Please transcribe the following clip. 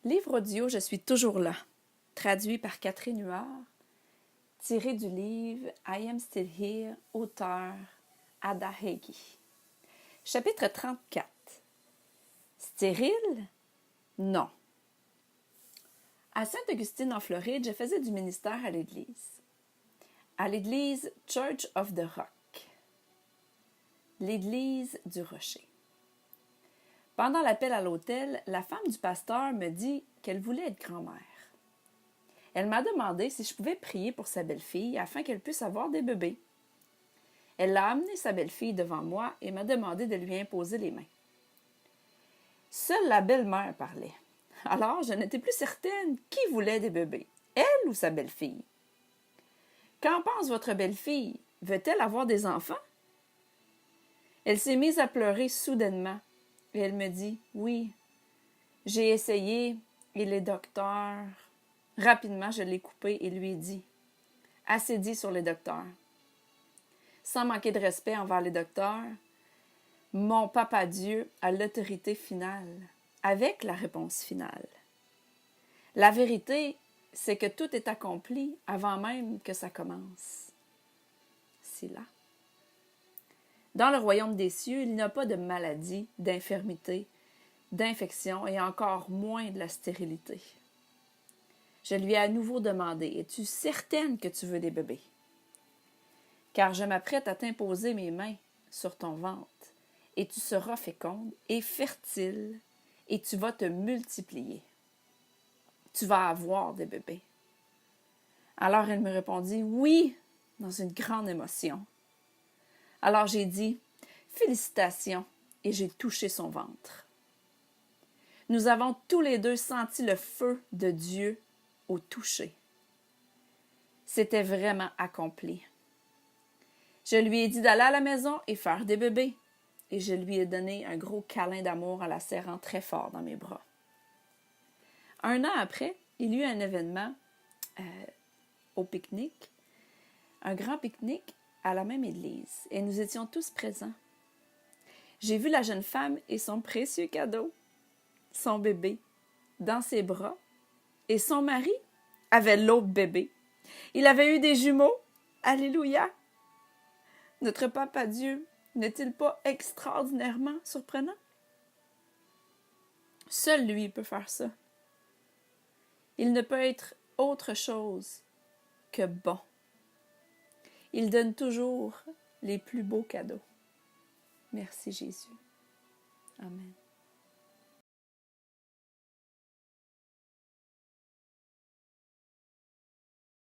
Livre audio Je suis toujours là, traduit par Catherine Huard, tiré du livre I Am Still Here, auteur Ada Hegi. Chapitre 34. Stérile? Non. À Sainte-Augustine, en Floride, je faisais du ministère à l'église Church of the Rock, l'église du rocher. Pendant l'appel à l'hôtel, la femme du pasteur me dit qu'elle voulait être grand-mère. Elle m'a demandé si je pouvais prier pour sa belle-fille afin qu'elle puisse avoir des bébés. Elle a amené sa belle-fille devant moi et m'a demandé de lui imposer les mains. Seule la belle-mère parlait. Alors, je n'étais plus certaine qui voulait des bébés, elle ou sa belle-fille. Qu'en pense votre belle-fille? Veut-elle avoir des enfants? Elle s'est mise à pleurer soudainement et elle me dit « Oui, j'ai essayé et les docteurs... » Rapidement, je l'ai coupé et lui ai dit « Assez dit sur les docteurs. » Sans manquer de respect envers les docteurs, mon papa Dieu a l'autorité finale, avec la réponse finale. La vérité, c'est que tout est accompli avant même que ça commence. C'est là. Dans le royaume des cieux, il n'y a pas de maladie, d'infirmité, d'infection et encore moins de la stérilité. Je lui ai à nouveau demandé « Es-tu certaine que tu veux des bébés? » Car je m'apprête à t'imposer mes mains sur ton ventre, et tu seras féconde et fertile, et tu vas te multiplier. Tu vas avoir des bébés. Alors elle me répondit « Oui » dans une grande émotion. Alors j'ai dit « Félicitations » et j'ai touché son ventre. Nous avons tous les deux senti le feu de Dieu au toucher. C'était vraiment accompli. Je lui ai dit d'aller à la maison et faire des bébés, et je lui ai donné un gros câlin d'amour en la serrant très fort dans mes bras. Un an après, il y eut un événement au pique-nique, un grand pique-nique à la même église, et nous étions tous présents. J'ai vu la jeune femme et son précieux cadeau, son bébé, dans ses bras, et son mari avait l'autre bébé. Il avait eu des jumeaux. Alléluia! Notre Papa Dieu n'est-il pas extraordinairement surprenant? Seul lui peut faire ça. Il ne peut être autre chose que bon. Il donne toujours les plus beaux cadeaux. Merci Jésus. Amen.